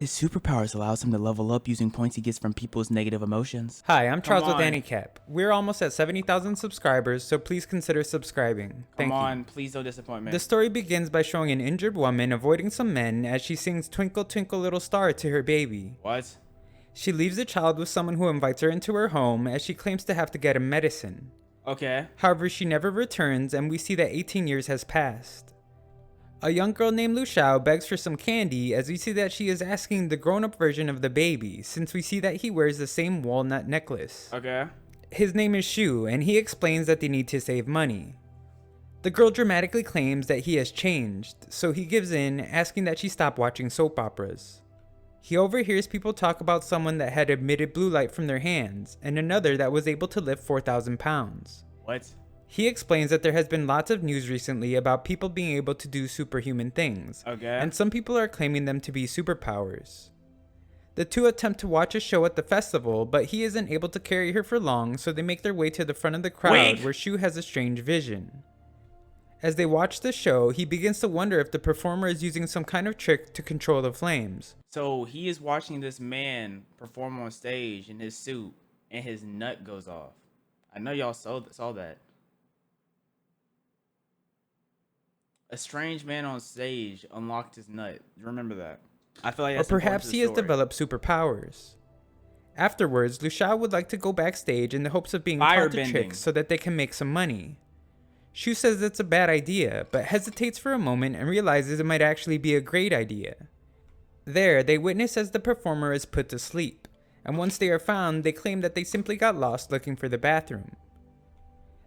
His superpowers allows him to level up using points he gets from people's negative emotions. Hi, I'm Charles with on. Anycap. We're almost at 70,000 subscribers, so please consider subscribing. Thank Come you. on, please don't disappoint me. The story begins by showing an injured woman avoiding some men as she sings Twinkle Twinkle Little Star to her baby. What? She leaves the child with someone who invites her into her home as she claims to have to get him medicine. Okay. However, she never returns and we see that 18 years has passed. A young girl named Lu Xiao begs for some candy as we see that she is asking the grown-up version of the baby since we see that he wears the same walnut necklace. Okay. His name is Shu and he explains that they need to save money. The girl dramatically claims that he has changed, so he gives in, asking that she stop watching soap operas. He overhears people talk about someone that had emitted blue light from their hands and another that was able to lift 4,000 pounds. What? He explains that there has been lots of news recently about people being able to do superhuman things, Okay. and some people are claiming them to be superpowers. The two attempt to watch a show at the festival, but he isn't able to carry her for long, so they make their way to the front of the crowd Wait. where Shu has a strange vision. As they watch the show, he begins to wonder if the performer is using some kind of trick to control the flames. So he is watching this man perform on stage in his suit, and his nut goes off. I know y'all saw that. A strange man on stage unlocked his nut. Remember that. I feel like Or that's important perhaps to the he has story. developed superpowers. Afterwards, Lu Xiao would like to go backstage in the hopes of being taught the Firebending. tricks so that they can make some money. Shu says it's a bad idea, but hesitates for a moment and realizes it might actually be a great idea. There, they witness as the performer is put to sleep, and once they are found, they claim that they simply got lost looking for the bathroom.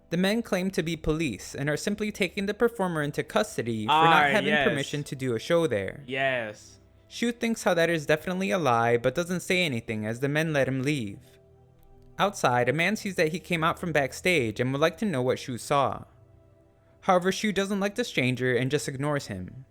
The men claim to be police and are simply taking the performer into custody for not having yes. permission to do a show there. Yes. Shu thinks how that is definitely a lie, but doesn't say anything as the men let him leave. Outside, a man sees that he came out from backstage and would like to know what Shu saw. However, Shu doesn't like the stranger and just ignores him.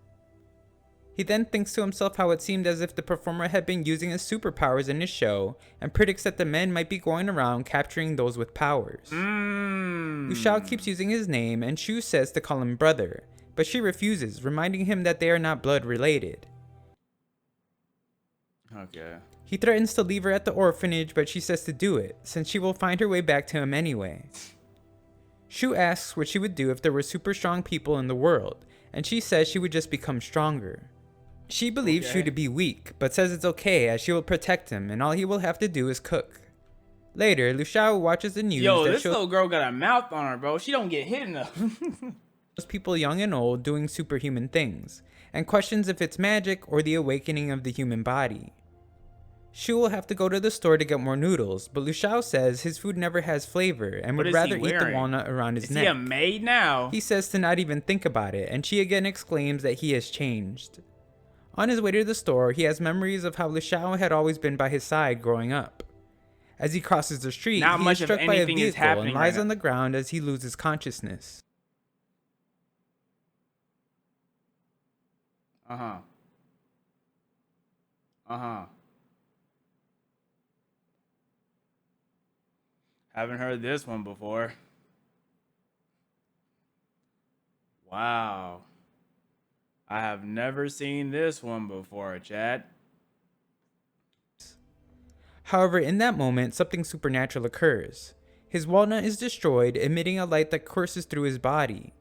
He then thinks to himself how it seemed as if the performer had been using his superpowers in his show and predicts that the men might be going around capturing those with powers. Lu Xiao keeps using his name and Shu says to call him brother, but she refuses, reminding him that they are not blood related. Okay. He threatens to leave her at the orphanage, but she says to do it, since she will find her way back to him anyway. Shu asks what she would do if there were super strong people in the world, and she says she would just become stronger. She believes Shu to be weak, but says it's okay as she will protect him and all he will have to do is cook. Later, Lu Xiao watches the news Yo, that this shows little girl got a mouth on her, bro. She don't get hit enough. people young and old doing superhuman things, and questions if it's magic or the awakening of the human body. Shu will have to go to the store to get more noodles, but Lu Xiao says his food never has flavor and What would is rather he eat the wearing? walnut around his Is neck. he a maid now? He says to not even think about it, and she again exclaims that he has changed. On his way to the store, he has memories of how Lu Xiao had always been by his side growing up. As he crosses the street, Not he much is of struck by a anything is vehicle and happening lies right on now. the ground as he loses consciousness. Uh-huh. Uh-huh. Haven't heard this one before. Wow. I have never seen this one before, Chad. However, in that moment, something supernatural occurs. His walnut is destroyed, emitting a light that courses through his body.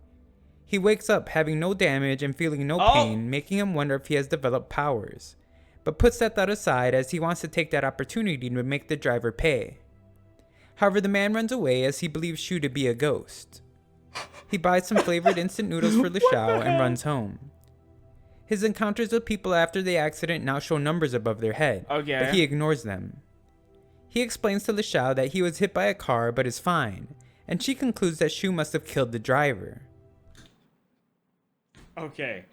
He wakes up having no damage and feeling no pain, making him wonder if he has developed powers, but puts that thought aside as he wants to take that opportunity to make the driver pay. However, the man runs away as he believes Shu to be a ghost. He buys some flavored instant noodles for Lu Xiao and runs home. His encounters with people after the accident now show numbers above their head, Okay. but he ignores them. He explains to Lu Xiao that he was hit by a car but is fine, and she concludes that Shu must have killed the driver. Okay.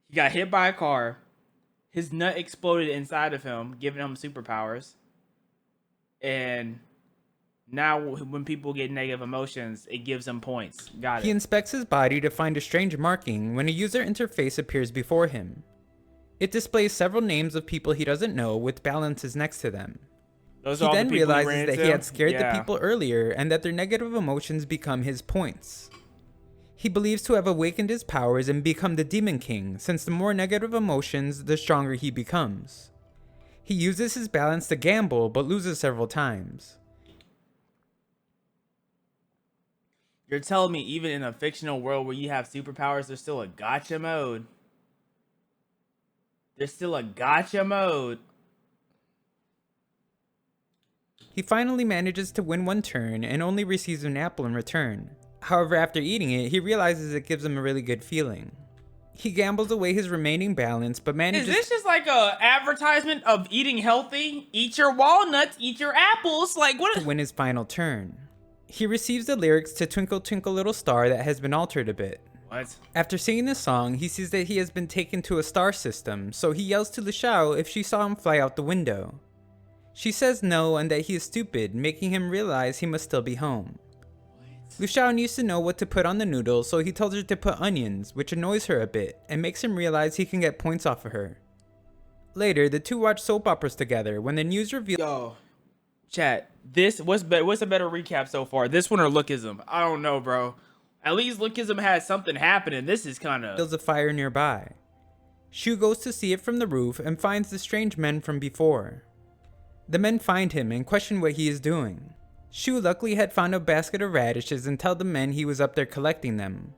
He got hit by a car. His nut exploded inside of him, giving him superpowers. And now when people get negative emotions, it gives them points. Got He it. inspects his body to find a strange marking when a user interface appears before him. It displays several names of people he doesn't know with balances next to them. Those He are all the then people realizes ran that he into? had scared Yeah. the people earlier and that their negative emotions become his points. He believes to have awakened his powers and become the Demon King, since the more negative emotions, the stronger he becomes. He uses his balance to gamble, but loses several times. You're telling me even in a fictional world where you have superpowers, there's still a gotcha mode? There's still a gotcha mode. He finally manages to win one turn and only receives an apple in return. However, after eating it, he realizes it gives him a really good feeling. He gambles away his remaining balance, but manages— Is this just like a advertisement of eating healthy? Eat your walnuts, eat your apples. Like what? to win his final turn. He receives the lyrics to Twinkle Twinkle Little Star that has been altered a bit. What? After singing this song, he sees that he has been taken to a star system, so he yells to LeShao if she saw him fly out the window. She says no and that he is stupid, making him realize he must still be home. LeShao needs to know what to put on the noodles, so he tells her to put onions, which annoys her a bit, and makes him realize he can get points off of her. Later, the two watch soap operas together when the news reveals— Yo, chat. What's a better recap so far? This one or Lookism? I don't know, bro. At least Lookism has something happening. This is kind of— There's a fire nearby. Shu goes to see it from the roof and finds the strange men from before. The men find him and question what he is doing. Shu luckily had found a basket of radishes and tell the men he was up there collecting them.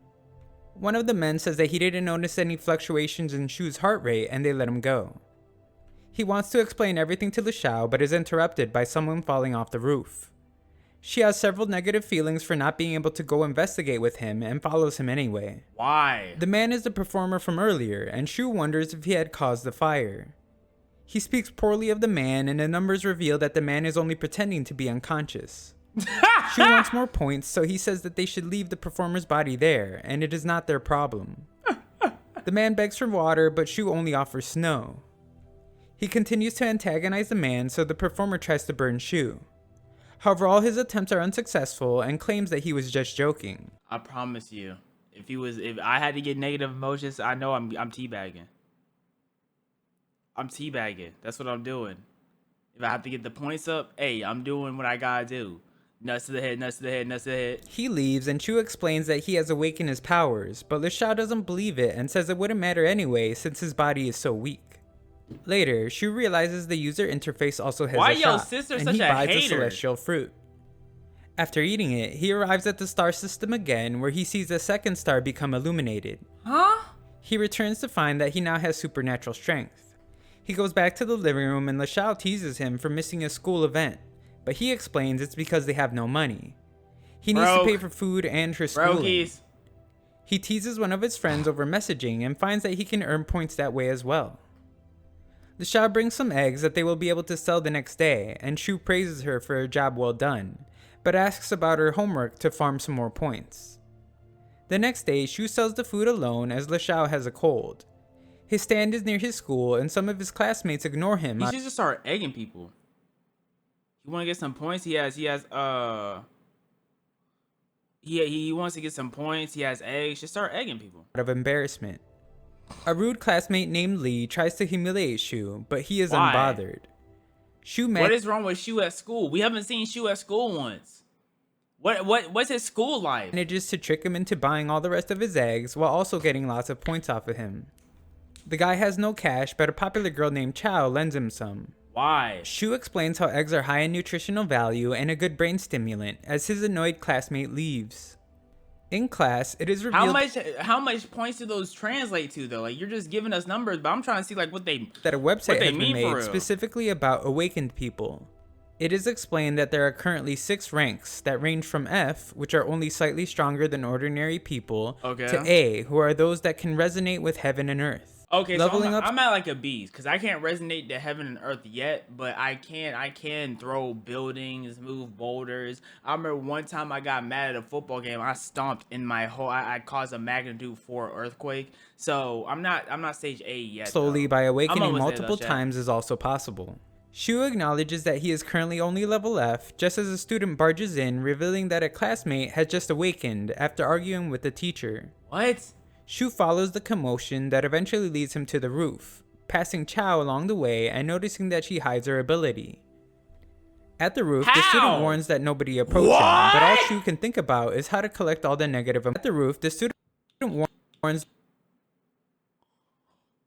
One of the men says that he didn't notice any fluctuations in Shu's heart rate and they let him go. He wants to explain everything to LeShao but is interrupted by someone falling off the roof. She has several negative feelings for not being able to go investigate with him and follows him anyway. Why? The man is the performer from earlier and Shu wonders if he had caused the fire. He speaks poorly of the man and the numbers reveal that the man is only pretending to be unconscious. Shu wants more points, so he says that they should leave the performer's body there and it is not their problem. The man begs for water but Shu only offers snow. He continues to antagonize the man, so the performer tries to burn Shu. However, all his attempts are unsuccessful and claims that he was just joking. I promise you, if I had to get negative emotions, I know I'm teabagging. I'm teabagging. That's what I'm doing. If I have to get the points up, hey, I'm doing what I gotta do. Nuts to the head, nuts to the head, nuts to the head. He leaves and Shu explains that he has awakened his powers, but LeShao doesn't believe it and says it wouldn't matter anyway since his body is so weak. Later, Shu realizes the user interface also has Why a your shop, sister and such he a buys a hater? celestial fruit. After eating it, he arrives at the star system again where he sees the second star become illuminated. Huh? He returns to find that he now has supernatural strength. He goes back to the living room and LeShao teases him for missing a school event, but he explains it's because they have no money. He needs to pay for food and her schooling. Brokies. He teases one of his friends over messaging and finds that he can earn points that way as well. LeShao brings some eggs that they will be able to sell the next day, and Shu praises her for a job well done, but asks about her homework to farm some more points. The next day, Shu sells the food alone as LeShao has a cold. His stand is near his school, and some of his classmates ignore him. He should just start egging people. You want to get some points? He wants to get some points. He has eggs. Just start egging people. Out of embarrassment. A rude classmate named Lee tries to humiliate Shu, but he is Why? unbothered. What is wrong with Shu at school? We haven't seen Shu at school once. What's his school like? Manages to trick him into buying all the rest of his eggs while also getting lots of points off of him. The guy has no cash, but a popular girl named Chao lends him some. Why? Shu explains how eggs are high in nutritional value and a good brain stimulant as his annoyed classmate leaves. In class, it is revealed How much points do those translate to though? Like you're just giving us numbers, but I'm trying to see like what they that a website has been mean for made real. specifically about awakened people. It is explained that there are currently 6 ranks that range from F, which are only slightly stronger than ordinary people, to A, who are those that can resonate with heaven and earth. Okay, Leveling so up, I'm at like a B because I can't resonate to heaven and earth yet, but I can throw buildings, move boulders. I remember one time I got mad at a football game. I stomped in my whole. I caused a magnitude 4 earthquake. So I'm not stage A yet. slowly though. by awakening almost there, multiple though, times is also possible. Shu acknowledges that he is currently only level F, just as a student barges in, revealing that a classmate has just awakened after arguing with the teacher. What? Shu follows the commotion that eventually leads him to the roof, passing Chao along the way and noticing that she hides her ability. At the roof, the How? student warns that nobody approach him, but all Shu can think about is how to collect all the negative. At the roof, the student warns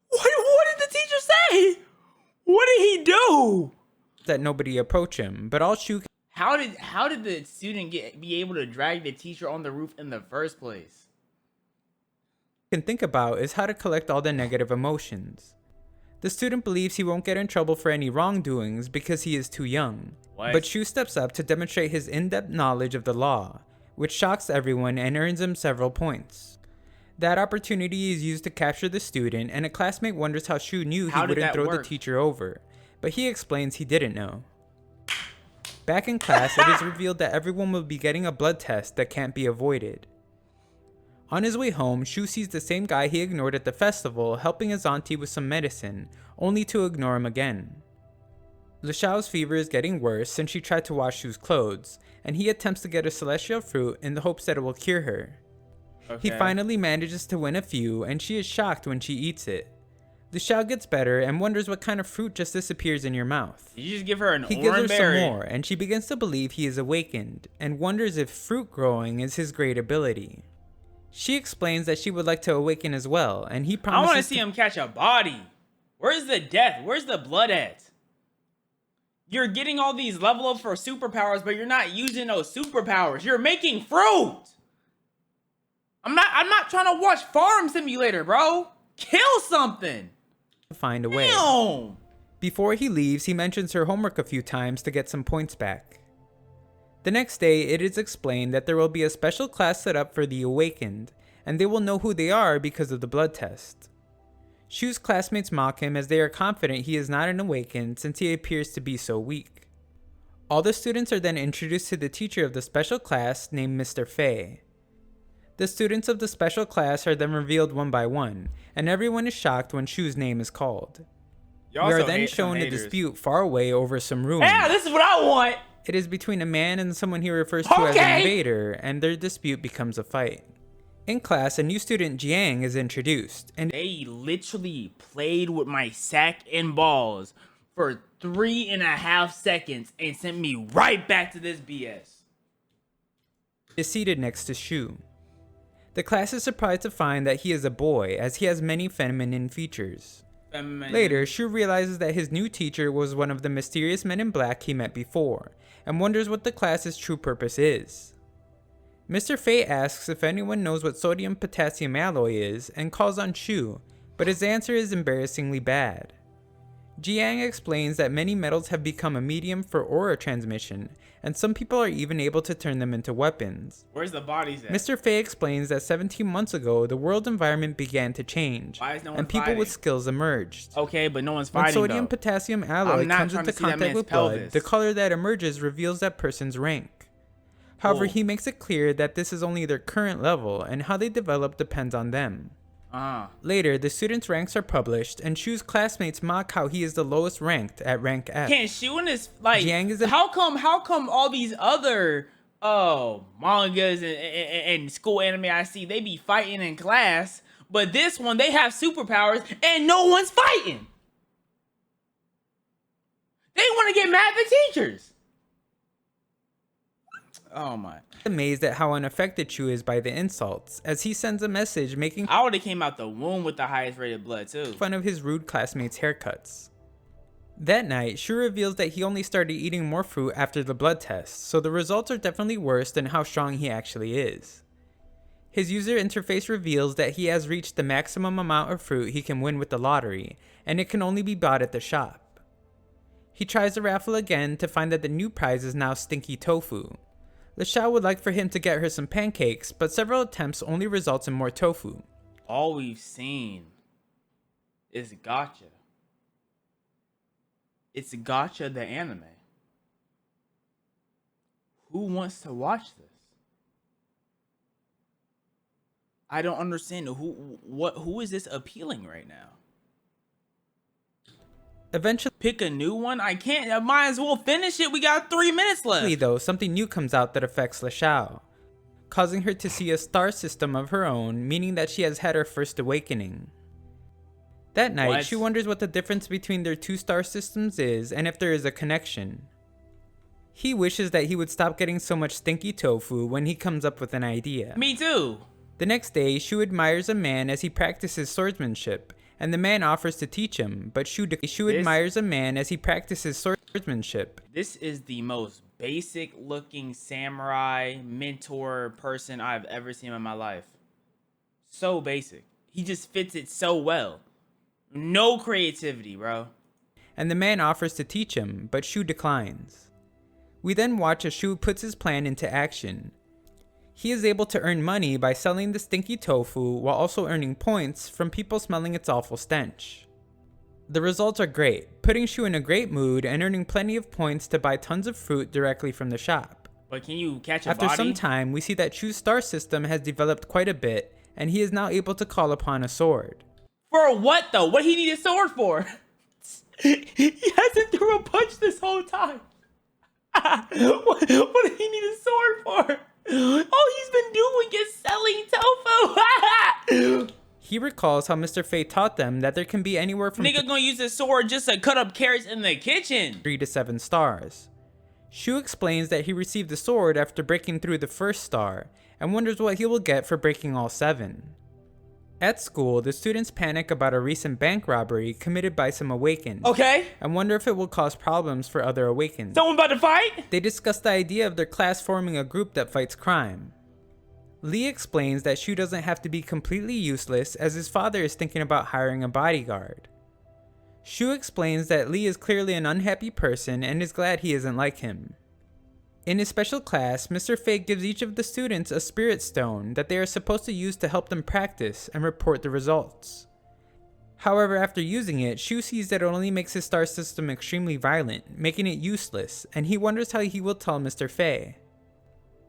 What did the teacher say? What did he do? that nobody approach him, but all Shu How did the student be able to drag the teacher on the roof in the first place? can think about is how to collect all the negative emotions. The student believes he won't get in trouble for any wrongdoings because he is too young. What? But Shu steps up to demonstrate his in-depth knowledge of the law, which shocks everyone and earns him several points. That opportunity is used to capture the student, and a classmate wonders how Shu knew he wouldn't throw the teacher over, but he explains he didn't know. Back in class, it is revealed that everyone will be getting a blood test that can't be avoided. On his way home, Shu sees the same guy he ignored at the festival helping his auntie with some medicine, only to ignore him again. LeShao's fever is getting worse since she tried to wash Shu's clothes, and he attempts to get a celestial fruit in the hopes that it will cure her. Okay. He finally manages to win a few, and she is shocked when she eats it. LeShao gets better and wonders what kind of fruit just disappears in your mouth. Did you just give her an He gives her berry? some more, and she begins to believe he is awakened, and wonders if fruit growing is his great ability. She explains that she would like to awaken as well, and he I promises want to see him catch a body. Where's the death? Where's the blood at? You're getting all these level ups for superpowers, but you're not using those superpowers. You're making fruit. I'm not trying to watch Farm Simulator, bro. Kill something. to find a way. Damn. Before he leaves, he mentions her homework a few times to get some points back. The next day, it is explained that there will be a special class set up for the Awakened, and they will know who they are because of the blood test. Shu's classmates mock him as they are confident he is not an Awakened since he appears to be so weak. All the students are then introduced to the teacher of the special class named Mr. Fei. The students of the special class are then revealed one by one, and everyone is shocked when Shu's name is called. We are then shown a dispute far away over some ruins. Yeah, this is what I want. It is between a man and someone he refers to as an invader, and their dispute becomes a fight. In class, a new student, Jiang, is introduced, and They literally played with my sack and balls for 3.5 seconds and sent me right back to this BS. is seated next to Shu. The class is surprised to find that he is a boy, as he has many feminine features. Later, Shu realizes that his new teacher was one of the mysterious men in black he met before, and wonders what the class's true purpose is. Mr. Fei asks if anyone knows what sodium-potassium alloy is, and calls on Shu, but his answer is embarrassingly bad. Jiang explains that many metals have become a medium for aura transmission, and some people are even able to turn them into weapons. Where's the bodies at? Mr. Fei explains that 17 months ago, the world environment began to change, Why is no one and people with fighting? skills emerged. Okay, but no one's When fighting sodium though. potassium alloy I'm not comes trying into to see that contact man's with blood, pelvis. the color that emerges reveals that person's rank. However, Cool. he makes it clear that this is only their current level, and how they develop depends on them. Later, the students' ranks are published, and Shu's classmates mock how he is the lowest ranked at rank F. Can't Shu in this like? Jiang is a- how come all these other mangas and school anime I see they be fighting in class, but this one they have superpowers and no one's fighting. They want to get mad at the teachers. Oh my! amazed at how unaffected Shu is by the insults, as he sends a message making I would have came out the womb with the highest rated blood too. fun of his rude classmates' haircuts. That night, Shu reveals that he only started eating more fruit after the blood test, so the results are definitely worse than how strong he actually is. His user interface reveals that he has reached the maximum amount of fruit he can win with the lottery, and it can only be bought at the shop. He tries the raffle again to find that the new prize is now stinky tofu. LeShao would like for him to get her some pancakes, but several attempts only results in more tofu. All we've seen is Gotcha. It's Gotcha the anime. Who wants to watch this? I don't understand who is this appealing right now? Eventually, Pick a new one? I can't. I might as well finish it. We got 3 minutes left. though, something new comes out that affects LeShao, causing her to see a star system of her own, meaning that she has had her first awakening. That night, What? she wonders what the difference between their two star systems is and if there is a connection. He wishes that he would stop getting so much stinky tofu when he comes up with an idea. Me too. The next day, Shu admires a man as he practices swordsmanship, and the man offers to teach him, but Shu admires a man as he practices swordsmanship. This is the most basic looking samurai mentor person I've ever seen in my life. So basic. He just fits it so well. No creativity, bro. And the man offers to teach him, but Shu declines. We then watch as Shu puts his plan into action. He is able to earn money by selling the stinky tofu while also earning points from people smelling its awful stench. The results are great, putting Shu in a great mood and earning plenty of points to buy tons of fruit directly from the shop. But can you catch a After body? some time, we see that Shu's star system has developed quite a bit, and he is now able to call upon a sword. For what though? What he need a sword for? He hasn't threw a punch this whole time. What did he need a sword for? All he's been doing is selling tofu. He recalls how Mr. Fei taught them that there can be anywhere from Nigga gonna use a sword just to cut up carrots in the kitchen. 3 to 7 stars. Shu explains that he received the sword after breaking through the first star, and wonders what he will get for breaking all 7. At school, the students panic about a recent bank robbery committed by some Awakened, Okay. and wonder if it will cause problems for other Awakened. Someone about to fight? They discuss the idea of their class forming a group that fights crime. Lee explains that Shu doesn't have to be completely useless, as his father is thinking about hiring a bodyguard. Shu explains that Lee is clearly an unhappy person and is glad he isn't like him. In his special class, Mr. Fei gives each of the students a spirit stone that they are supposed to use to help them practice and report the results. However, after using it, Shu sees that it only makes his star system extremely violent, making it useless, and he wonders how he will tell Mr. Fei.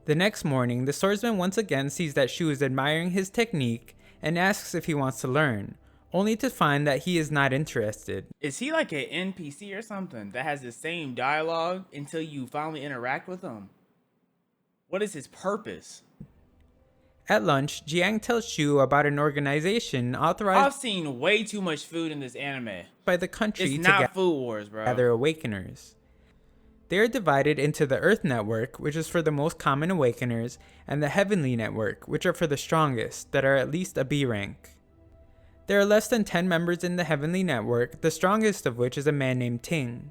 The next morning, the swordsman once again sees that Shu is admiring his technique and asks if he wants to learn, only to find that he is not interested. Is he like an NPC or something that has the same dialogue until you finally interact with him? What is his purpose? At lunch, Jiang tells Shu about an organization authorized I've seen way too much food in this anime. by the country It's to not Food Wars, bro. gather Awakeners. They are divided into the Earth Network, which is for the most common Awakeners, and the Heavenly Network, which are for the strongest, that are at least a B rank. There are less than 10 members in the Heavenly Network, the strongest of which is a man named Ting.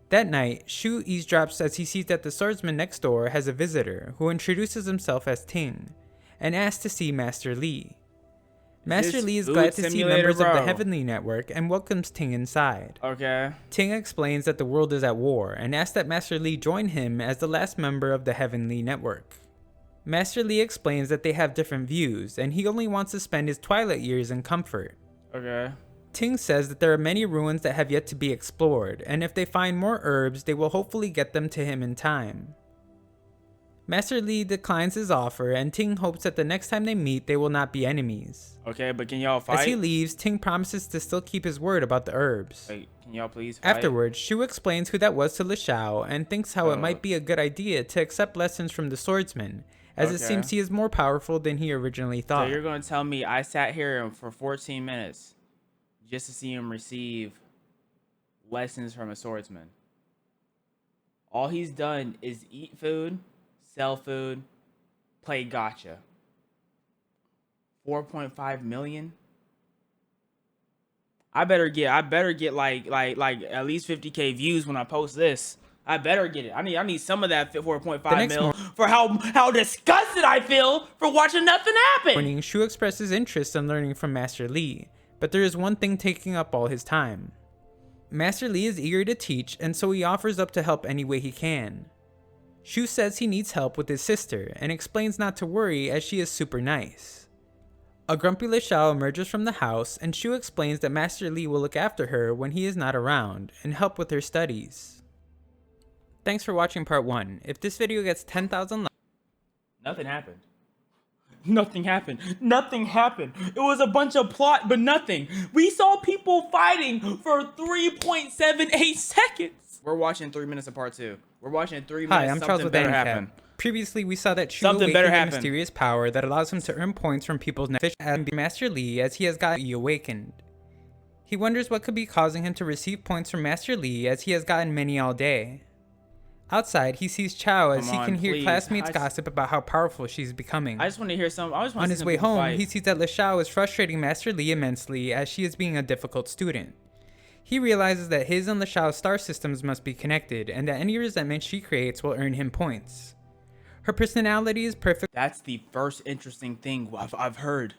That night, Shu eavesdrops as he sees that the swordsman next door has a visitor who introduces himself as Ting, and asks to see Master Lee. Master This Lee is food glad to see simulator, members of the bro. Heavenly Network and welcomes Ting inside. Okay. Ting explains that the world is at war and asks that Master Lee join him as the last member of the Heavenly Network. Master Lee explains that they have different views and he only wants to spend his twilight years in comfort. Okay. Ting says that there are many ruins that have yet to be explored, and if they find more herbs, they will hopefully get them to him in time. Master Lee declines his offer, and Ting hopes that the next time they meet, they will not be enemies. Okay, but can y'all fight? As he leaves, Ting promises to still keep his word about the herbs. Wait, can y'all please fight? Afterwards, Shu explains who that was to Lishao and thinks how it might be a good idea to accept lessons from the swordsman, as it Okay. seems he is more powerful than he originally So thought. you're going to tell me I sat here for 14 minutes just to see him receive lessons from a swordsman. All he's done is eat food, sell food, play gotcha. 4.5 million? I better get like at least 50K views when I post this. I better get it. I need some of that 4.5 mil for how disgusted I feel for watching nothing happen. Morning, Shu expresses interest in learning from Master Lee, but there is one thing taking up all his time. Master Lee is eager to teach, and so he offers up to help any way he can. Shu says he needs help with his sister, and explains not to worry as she is super nice. A grumpy Lishao emerges from the house, and Shu explains that Master Lee will look after her when he is not around, and help with her studies. Thanks for watching part 1. If this video gets 10,000 likes, Nothing happened. Nothing happened. Nothing happened. It was a bunch of plot, but nothing. We saw people fighting for 3.78 seconds. We're watching 3 minutes of part 2. We're watching 3 minutes. Hi, I'm Charles Something with better Anycap. happen. Previously, we saw that Shu Something better awakened a happen. mysterious power that allows him to earn points from people's fish and Master Lee as he has gotten awakened. He wonders what could be causing him to receive points from Master Lee as he has gotten many all day. Outside, he sees Chao as Come he on, can hear please. classmates gossip about how powerful she's becoming. I just want to hear some. I just want On to see his some way people home, fight. he sees that LeShao is frustrating Master Li immensely as she is being a difficult student. He realizes that his and LeShao's star systems must be connected, and that any resentment she creates will earn him points. Her personality is perfect. That's the first interesting thing I've heard.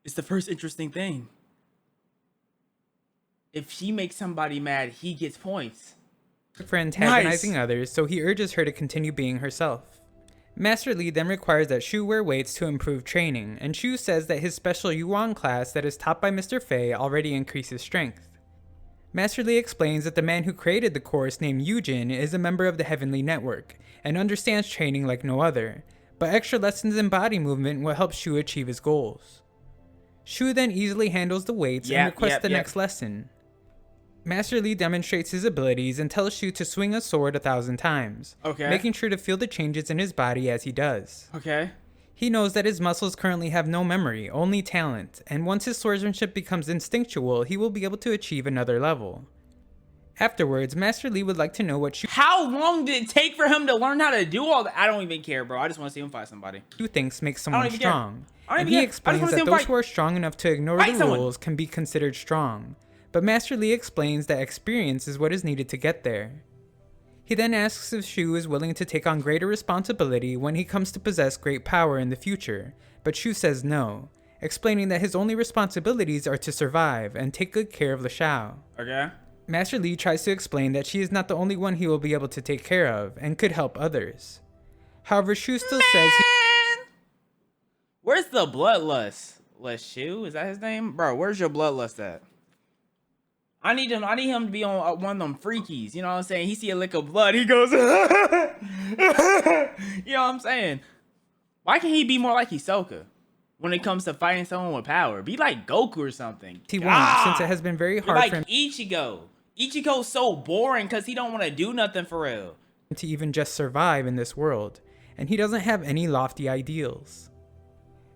It's the first interesting thing. If she makes somebody mad, he gets points. For antagonizing Nice. others, so he urges her to continue being herself. Master Li then requires that Shu wear weights to improve training, and Shu says that his special Yuan class that is taught by Mr. Fei already increases strength. Master Li explains that the man who created the course, named Yujin, is a member of the Heavenly Network, and understands training like no other, but extra lessons in body movement will help Shu achieve his goals. Shu then easily handles the weights and requests the next lesson. Master Li demonstrates his abilities and tells Shu to swing a sword 1,000 times, making sure to feel the changes in his body as he does. Okay. He knows that his muscles currently have no memory, only talent, and once his swordsmanship becomes instinctual, he will be able to achieve another level. Afterwards, Master Li would like to know what Shu How long did it take for him to learn how to do all that? I don't even care, bro. I just want to see him fight somebody. thinks makes someone even care. strong. I don't And even he care. I just explains wanna see that him those fight. who are strong enough to ignore Fight the someone. rules can be considered strong. But Master Li explains that experience is what is needed to get there. He then asks if Shu is willing to take on greater responsibility when he comes to possess great power in the future, but Shu says no, explaining that his only responsibilities are to survive and take good care of LeShao. Okay. Master Li tries to explain that she is not the only one he will be able to take care of and could help others. However, Shu still says he Where's the bloodlust? LeShu? Is that his name? Bro, where's your bloodlust at? I need him to be on one of them freakies. You know what I'm saying? He see a lick of blood, he goes, you know what I'm saying? Why can't he be more like Hisoka when it comes to fighting someone with power? Be like Goku or something. won't, since it has been very You're hard like for him Ichigo. Ichigo's so boring because he don't want to do nothing for real. to even just survive in this world, and he doesn't have any lofty ideals.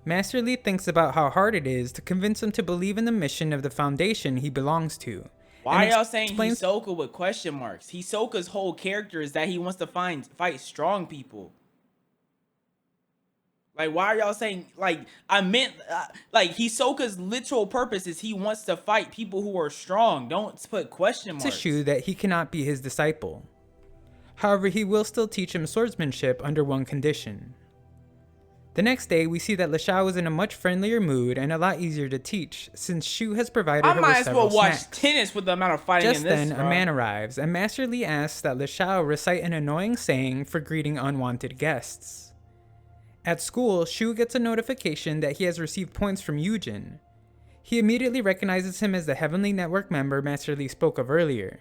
Master Li thinks about how hard it is to convince him to believe in the mission of the foundation he belongs to. Why and y'all saying explains Hisoka with question marks? Hisoka's whole character is that he wants to fight strong people. Like, why are y'all saying, like, I meant, like, Hisoka's literal purpose is he wants to fight people who are strong. Don't put question to marks. Shu that he cannot be his disciple. However, he will still teach him swordsmanship under one condition. The next day, we see that LeShao is in a much friendlier mood and a lot easier to teach, since Shu has provided I her might with as several well watch snacks. tennis with the amount of fighting Just in this. then, a man arrives, and Master Li asks that LeShao recite an annoying saying for greeting unwanted guests. At school, Shu gets a notification that he has received points from Yujin. He immediately recognizes him as the Heavenly Network member Master Li spoke of earlier.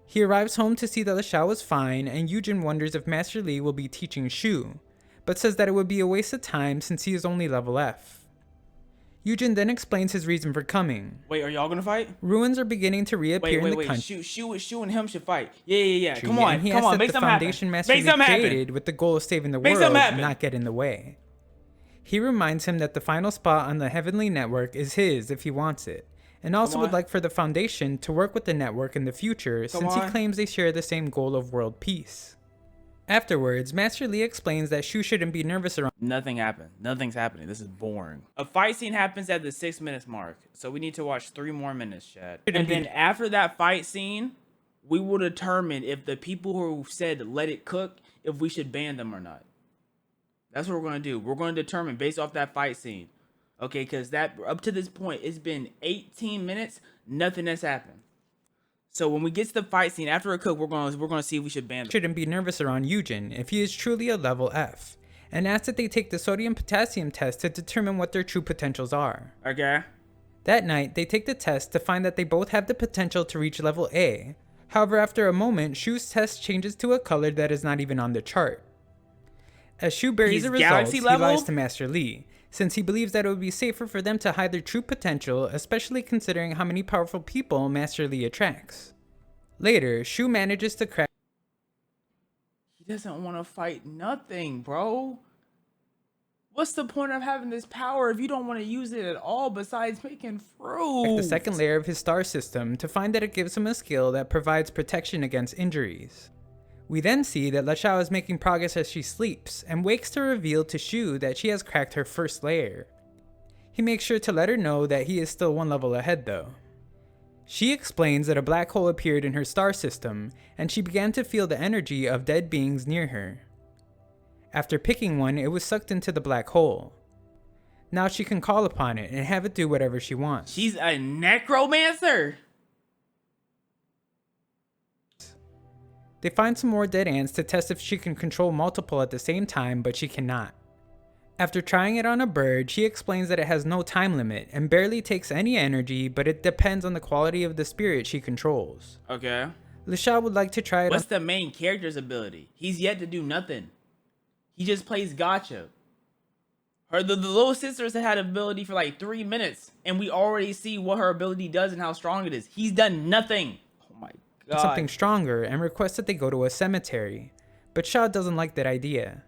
He arrives home to see that LeShao is fine, and Yujin wonders if Master Li will be teaching Shu, but says that it would be a waste of time since he is only level F. Yujin then explains his reason for coming. Wait, are y'all gonna fight? Ruins are beginning to reappear in the country. Shu and him should fight. Yeah. Come on, And he come asks on, that make the something happen. foundation Master Make Li something happen. created with the goal of saving the Make world something happen. not get in the way. He reminds him that the final spot on the Heavenly Network is his if he wants it, and also would on. like for the Foundation to work with the network in the future since he on. claims they share the same goal of world peace. Afterwards, Master Li explains that Shu shouldn't be nervous around Nothing happened. Nothing's happening. This is boring. A fight scene happens at the 6 minutes mark, so we need to watch 3 more minutes, Chad. And then after that fight scene, we will determine if the people who said let it cook, if we should ban them or not. That's what we're gonna do. We're gonna determine based off that fight scene. Okay, because that up to this point, it's been 18 minutes, nothing has happened. So when we get to the fight scene after a cook, we're gonna see if we should ban them. shouldn't be nervous around Yujin if he is truly a level F, and asks that they take the sodium-potassium test to determine what their true potentials are. Okay. That night, they take the test to find that they both have the potential to reach level A. However, after a moment, Shu's test changes to a color that is not even on the chart. As Shu buries He's the results, galaxy he level? lies to Master Li, since he believes that it would be safer for them to hide their true potential, especially considering how many powerful people Master Li attracts. Later, Shu manages to crack He doesn't want to fight nothing, bro. What's the point of having this power if you don't want to use it at all besides making fruit? the second layer of his star system to find that it gives him a skill that provides protection against injuries. We then see that LeShao is making progress as she sleeps, and wakes to reveal to Shu that she has cracked her first layer. He makes sure to let her know that he is still one level ahead though. She explains that a black hole appeared in her star system, and she began to feel the energy of dead beings near her. After picking one, it was sucked into the black hole. Now she can call upon it and have it do whatever she wants. She's a necromancer. They find some more dead ants to test if she can control multiple at the same time, but she cannot. After trying it on a bird, she explains that it has no time limit and barely takes any energy, but it depends on the quality of the spirit she controls. Okay. LeShao would like to try it. What's the main character's ability? He's yet to do nothing. He just plays gotcha. The little sisters had ability for like 3 minutes, and we already see what her ability does and how strong it is. He's done nothing. Oh my god. Something stronger and requests that they go to a cemetery, but Shaw doesn't like that idea.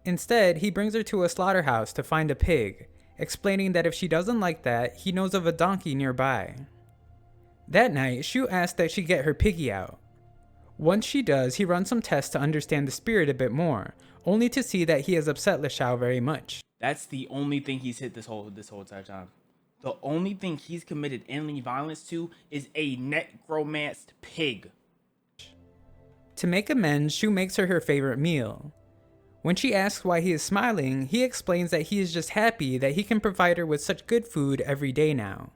Instead, he brings her to a slaughterhouse to find a pig, explaining that if she doesn't like that, he knows of a donkey nearby. That night, Shu asks that she get her piggy out. Once she does, he runs some tests to understand the spirit a bit more, only to see that he has upset LeShao very much. That's the only thing he's hit this whole entire time. The only thing he's committed any violence to is a necromanced pig. To make amends, Shu makes her favorite meal. When she asks why he is smiling, he explains that he is just happy that he can provide her with such good food every day now.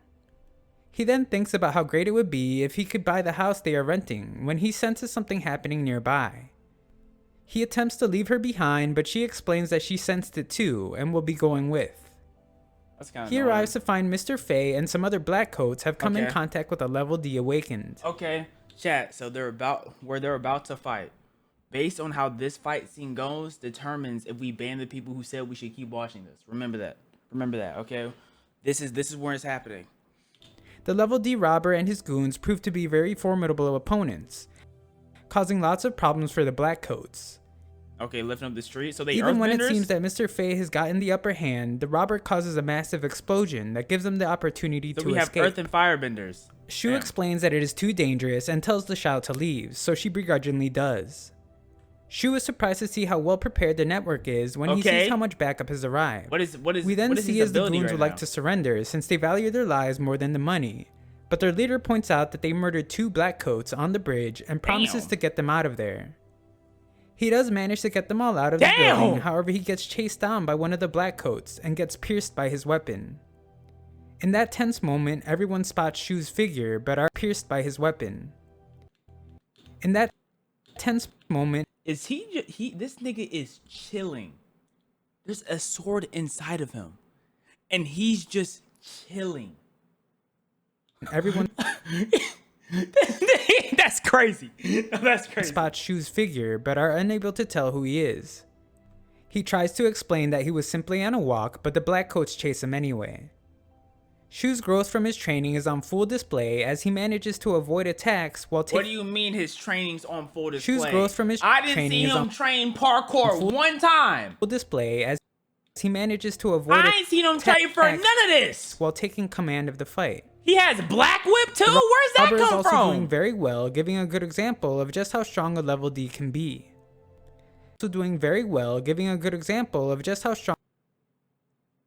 He then thinks about how great it would be if he could buy the house they are renting when he senses something happening nearby. He attempts to leave her behind, but she explains that she sensed it too and will be going with. He arrives to find Mr. Fei and some other black coats have come in contact with a level D awakened. Okay, chat. So they're about to fight. Based on how this fight scene goes, determines if we ban the people who said we should keep watching this. Remember that. Okay. This is where it's happening. The level D robber and his goons prove to be very formidable opponents, causing lots of problems for the black coats. Okay, lifting up the street. So they even when it earthbenders? Seems that Mr. Fei has gotten the upper hand, the robber causes a massive explosion that gives them the opportunity to escape. So we have earth and firebenders. Shu explains that it is too dangerous and tells LeShao to leave, so she begrudgingly does. Shu is surprised to see how well prepared the network is when he sees how much backup has arrived. We then see as the goons would like to surrender since they value their lives more than the money, but their leader points out that they murdered 2 black coats on the bridge and promises to get them out of there. He does manage to get them all out of the building, however he gets chased down by one of the black coats and gets pierced by his weapon. In that tense moment, everyone spots Shu's figure but are pierced by his weapon. In that tense moment, this nigga is chilling. There's a sword inside of him, and he's just chilling. Everyone That's crazy. That's crazy. Spots Shu's figure but are unable to tell who he is. He tries to explain that he was simply on a walk, but the black coats chase him anyway. Shu's growth from his training is on full display as he manages to avoid attacks while taking. What do you mean his training's on full display? Shu's growth from his I didn't see him train parkour one time. Full display as he manages to avoid. I ain't seen him train for none of this while taking command of the fight. He has Black Whip too? Where's that come from? Robber is also doing very well, giving a good example of just how strong a level D can be. Also doing very well, giving a good example of just how strong.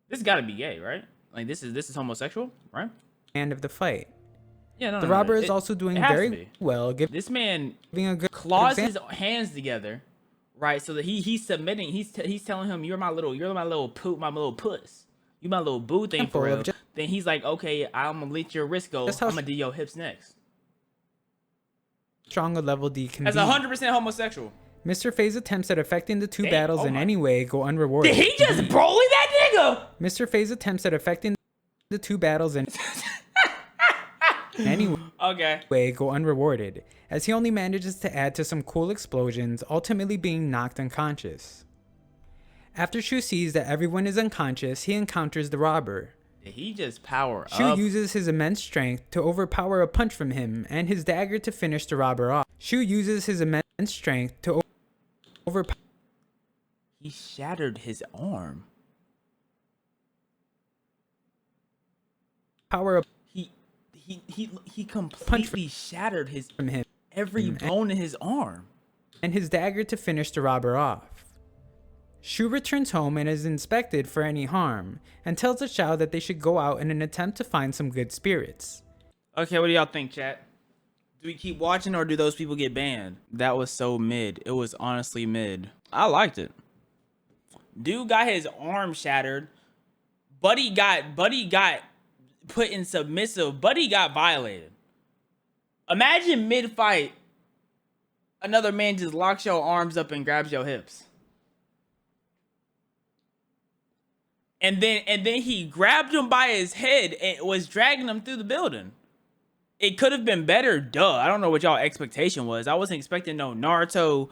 This gotta be gay, right? Like this is homosexual, right? End of the fight. Yeah, no. The robber is also doing very well, this man giving a good claws his hands together, right? So that he's submitting. He's telling him, "You're my little poop, my little puss. You my little boo thing for real." Then he's like, "Okay, I'm gonna let your wrist go. I'm gonna do your hips next." Strong a level D can be. That's 100% homosexual. Mr. Fei's attempts at affecting the 2 battles in any way go unrewarded. Did he just Broly that nigga? Mr. Fei's attempts at affecting the 2 battles in any way go unrewarded, as he only manages to add to some cool explosions, ultimately being knocked unconscious. After Shu sees that everyone is unconscious, he encounters the robber. Did he just power up? Shu uses his immense strength to overpower a punch from him and his dagger to finish the robber off. Shu uses his immense strength to overpower. He shattered his arm. Power up. He completely shattered his from him. Every bone in his arm. and his dagger to finish the robber off. Shu returns home and is inspected for any harm, and tells LeShao that they should go out in an attempt to find some good spirits. Okay, what do y'all think, chat? Do we keep watching or do those people get banned? That was so mid. It was honestly mid. I liked it. Dude got his arm shattered. Buddy got put in submissive. Buddy got violated. Imagine mid-fight, another man just locks your arms up and grabs your hips. And then he grabbed him by his head and was dragging him through the building. It could have been better, duh. I don't know what y'all expectation was. I wasn't expecting no Naruto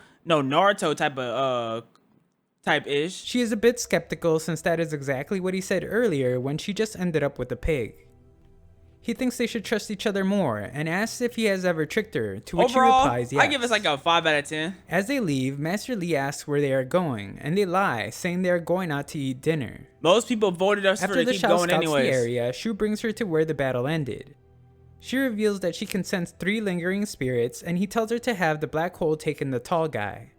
type-ish. She is a bit skeptical since that is exactly what he said earlier when she just ended up with a pig. He thinks they should trust each other more and asks if he has ever tricked her, to which Overall, he replies yes. I give us like a 5 out of 10. As they leave, Master Li asks where they are going, and they lie, saying they are going out to eat dinner. Most people voted us After for the to keep Shao going scouts anyways. the area, Shu brings her to where the battle ended. She reveals that she can sense 3 lingering spirits, and he tells her to have the black hole taken the tall guy.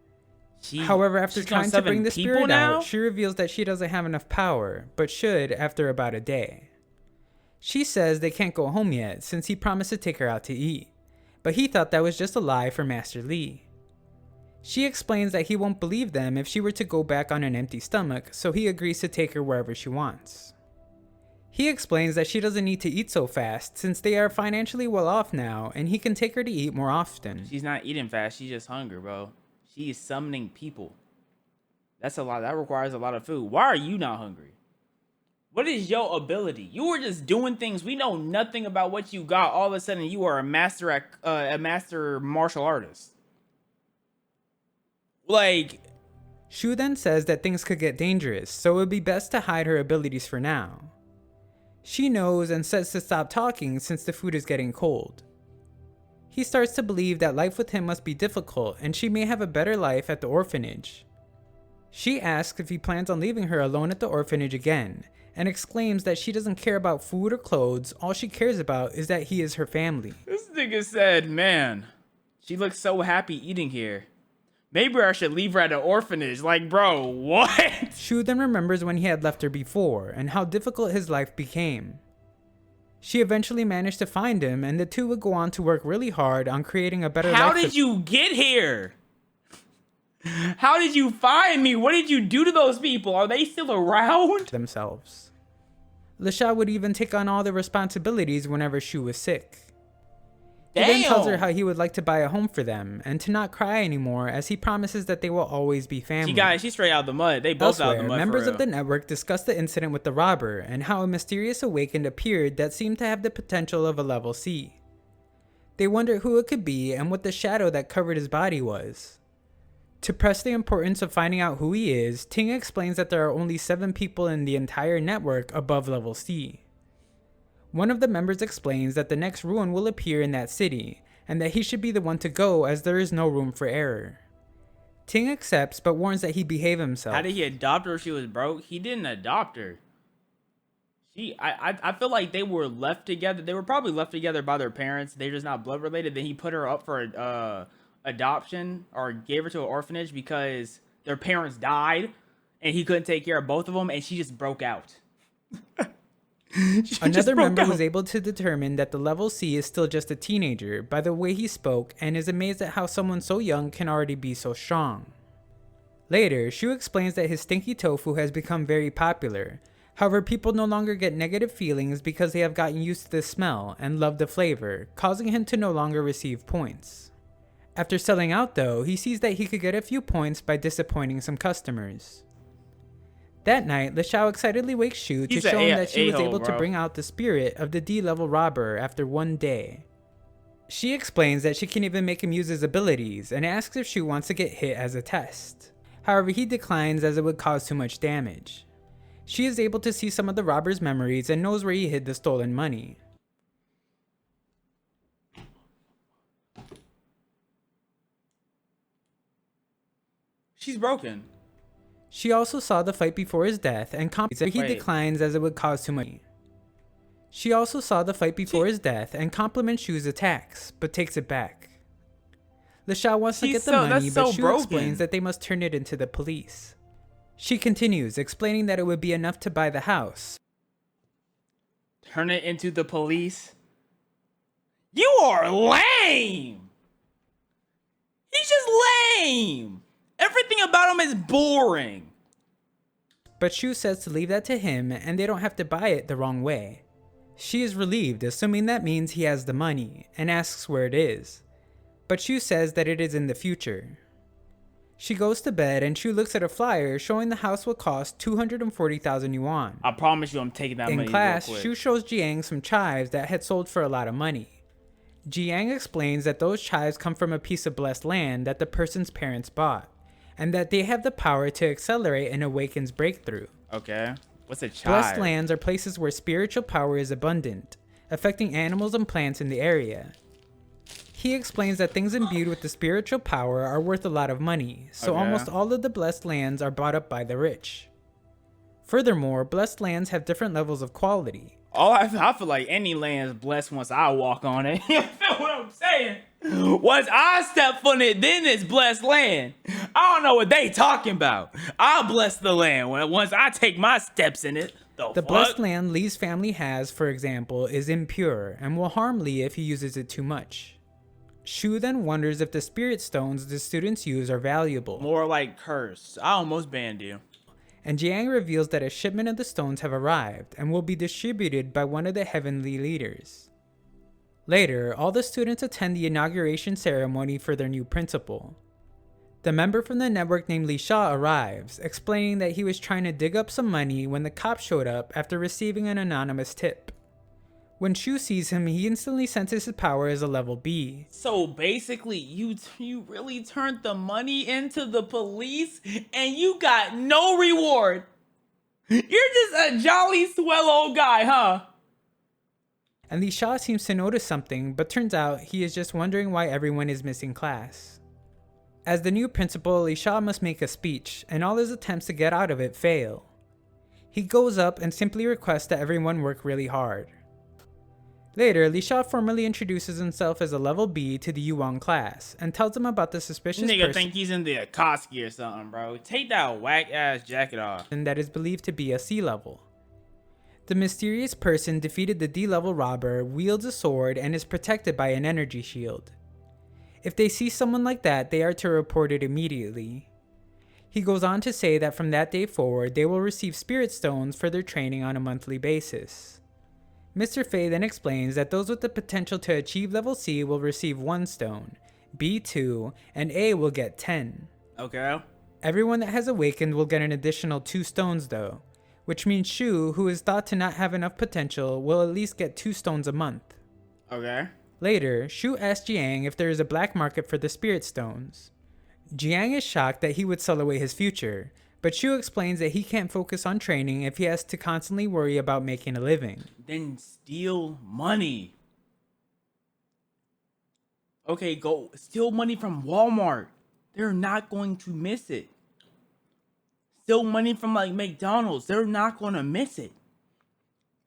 However, after trying to bring the spirit out, she reveals that she doesn't have enough power, but should after about a day. She says they can't go home yet since he promised to take her out to eat, but he thought that was just a lie for Master Li. She explains that he won't believe them if she were to go back on an empty stomach, so he agrees to take her wherever she wants. He explains that she doesn't need to eat so fast since they are financially well off now and he can take her to eat more often. She's not eating fast, she's just hungry, bro. She is summoning people. That's a lot. That requires a lot of food. Why are you not hungry? What is your ability? You were just doing things. We know nothing about what you got. All of a sudden, you are a master martial artist. Like, Shu then says that things could get dangerous, so it would be best to hide her abilities for now. She knows and says to stop talking since the food is getting cold. He starts to believe that life with him must be difficult and she may have a better life at the orphanage. She asks if he plans on leaving her alone at the orphanage again, and exclaims that she doesn't care about food or clothes, all she cares about is that he is her family. This nigga said, man, she looks so happy eating here. Maybe I should leave her at an orphanage. Like, bro, what? Shu then remembers when he had left her before, and how difficult his life became. She eventually managed to find him, and the two would go on to work really hard on creating a better life. How did you get here? How did you find me? What did you do to those people? Are they still around? Themselves. LeShao would even take on all the responsibilities whenever Shu was sick. Damn. He then tells her how he would like to buy a home for them and to not cry anymore, as he promises that they will always be family. She's straight out of the mud. They both out of the mud. Members of the network discuss the incident with the robber and how a mysterious awakened appeared that seemed to have the potential of a level C. They wonder who it could be and what the shadow that covered his body was. To press the importance of finding out who he is, Ting explains that there are only 7 people in the entire network above level C. One of the members explains that the next ruin will appear in that city, and that he should be the one to go as there is no room for error. Ting accepts but warns that he behave himself. How did he adopt her if she was broke? He didn't adopt her. I feel like they were left together. They were probably left together by their parents. They're just not blood related. Then he put her up for adoption or gave her to an orphanage because their parents died and he couldn't take care of both of them, and she just broke out. Another member was able to determine that the level C is still just a teenager by the way he spoke, and is amazed at how someone so young can already be so strong. Later, Shu explains that his stinky tofu has become very popular. However, people no longer get negative feelings because they have gotten used to the smell and love the flavor, causing him to no longer receive points. After selling out though, he sees that he could get a few points by disappointing some customers. That night, LeShao excitedly wakes Shu to show him that she was able to bring out the spirit of the D-level robber after one day. She explains that she can even make him use his abilities and asks if Shu wants to get hit as a test. However, he declines as it would cause too much damage. She is able to see some of the robber's memories and knows where he hid the stolen money. She's broken. She also saw the fight before his death and he declines as it would cause too much. She also saw the fight before his death and compliments Shu's attacks, but takes it back. LeSha wants to She's get the so- money, that's but so Shu broken. explains that they must turn it into the police. She continues, explaining that it would be enough to buy the house. Turn it into the police. You are lame. He's just lame. Everything about him is boring. But Shu says to leave that to him and they don't have to buy it the wrong way. She is relieved, assuming that means he has the money, and asks where it is. But Shu says that it is in the future. She goes to bed and Shu looks at a flyer showing the house will cost 240,000 yuan. I promise you I'm taking that money In class, real quick. Shu shows Jiang some chives that had sold for a lot of money. Jiang explains that those chives come from a piece of blessed land that the person's parents bought, and that they have the power to accelerate an awaken's breakthrough. Okay. What's a child? Blessed lands are places where spiritual power is abundant, affecting animals and plants in the area. He explains that things imbued with the spiritual power are worth a lot of money, so Okay. almost all of the blessed lands are bought up by the rich. Furthermore, blessed lands have different levels of quality. I feel like any land is blessed once I walk on it. You feel what I'm saying? Once I step foot in it, then it's blessed land. I don't know what they talking about. I'll bless the land once I take my steps in it. The fuck? blessed land Lee's family has, for example, is impure and will harm Lee if he uses it too much. Shu then wonders if the spirit stones the students use are valuable, More like cursed. I almost banned you. and Jiang reveals that a shipment of the stones have arrived and will be distributed by one of the heavenly leaders. Later, all the students attend the inauguration ceremony for their new principal. The member from the network named Li Sha arrives, explaining that he was trying to dig up some money when the cops showed up after receiving an anonymous tip. When Shu sees him, he instantly senses his power as a level B. So basically, you really turned the money into the police and you got no reward. You're just a jolly swell old guy, huh? And Li Sha seems to notice something, but turns out he is just wondering why everyone is missing class. As the new principal, Li Sha must make a speech, and all his attempts to get out of it fail. He goes up and simply requests that everyone work really hard. Later, Li Sha formally introduces himself as a level B to the Yuan class, and tells them about the suspicious Nigga person think he's in the Akatsuki or something, bro. Take that whack ass jacket off. that is believed to be a C level. The mysterious person defeated the D level robber, wields a sword, and is protected by an energy shield. If they see someone like that, they are to report it immediately. He goes on to say that from that day forward, they will receive spirit stones for their training on a monthly basis. Mr. Fei then explains that those with the potential to achieve level C will receive 1 stone, B 2, and A will get 10. Okay. Everyone that has awakened will get an additional 2 stones though, which means Shu, who is thought to not have enough potential, will at least get 2 stones a month. Okay. Later, Shu asks Jiang if there is a black market for the spirit stones. Jiang is shocked that he would sell away his future, but Shu explains that he can't focus on training if he has to constantly worry about making a living. Then steal money. Okay, go steal money from Walmart. They're not going to miss it. Steal money from like McDonald's. They're not going to miss it.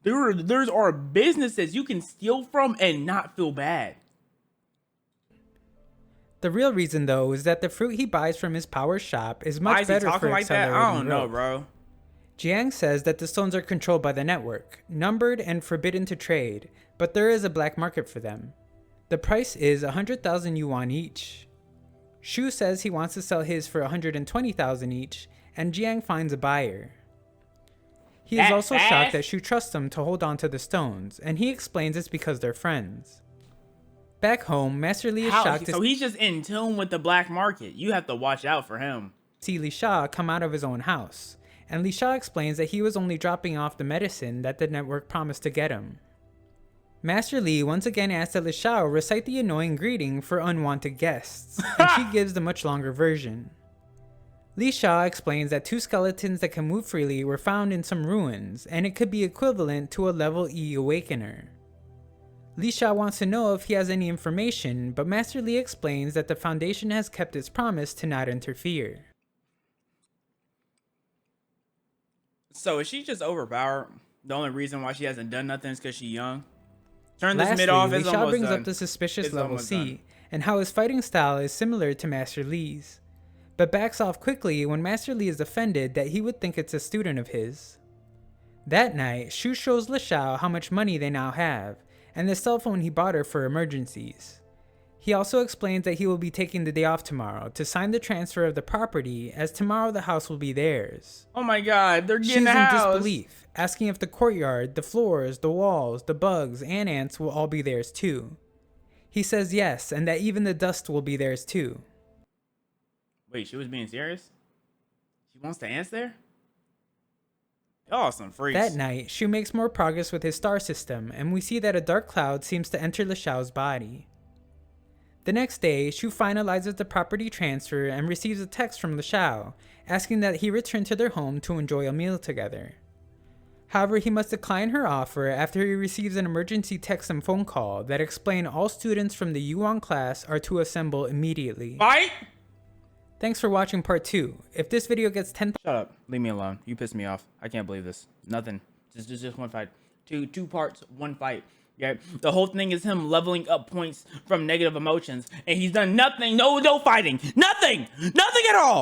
There's are businesses you can steal from and not feel bad. The real reason though is that the fruit he buys from his power shop is Why much is he better talking for like that? accelerating I don't know, growth. bro. Jiang says that the stones are controlled by the network, numbered and forbidden to trade, but there is a black market for them. The price is 100,000 yuan each. Shu says he wants to sell his for 120,000 each, and Jiang finds a buyer. He is That also fast? shocked that Shu trusts him to hold on to the stones, and he explains it's because they're friends. Back home, Master Li is shocked So to he's just in tune with the black market. You have to watch out for him. see Li Sha come out of his own house, and Li Sha explains that he was only dropping off the medicine that the network promised to get him. Master Li once again asks that Li Sha recite the annoying greeting for unwanted guests, and she gives the much longer version. Li Sha explains that 2 skeletons that can move freely were found in some ruins, and it could be equivalent to a level E awakener. Li Sha wants to know if he has any information, but Master Li explains that the Foundation has kept its promise to not interfere. So is she just overpowered? The only reason why she hasn't done nothing is because she's young. Turn this Lastly, mid off. Li It's Sha almost brings done. up the suspicious It's level almost C, done. and how his fighting style is similar to Master Li's, but backs off quickly when Master Li is offended that he would think it's a student of his. That night, Shu shows LeShao how much money they now have, and the cell phone he bought her for emergencies. He also explains that he will be taking the day off tomorrow to sign the transfer of the property, as tomorrow the house will be theirs. Oh my god, they're She's getting the in house. disbelief, asking if the courtyard, the floors, the walls, the bugs, and ants will all be theirs too. He says yes, and that even the dust will be theirs too. Wait, she was being serious? She wants the ants there? Y'all some freaks. That night, Shu makes more progress with his star system, and we see that a dark cloud seems to enter LeShao's body. The next day, Shu finalizes the property transfer and receives a text from LeShao, asking that he return to their home to enjoy a meal together. However, he must decline her offer after he receives an emergency text and phone call that explain all students from the Yuan class are to assemble immediately. Fight! Thanks for watching part 2. If this video gets 10 Shut up. Leave me alone. You pissed me off. I can't believe this. Nothing. Just one fight. Two parts, one fight. Yeah. The whole thing is him leveling up points from negative emotions, and he's done nothing. No fighting. Nothing. Nothing at all.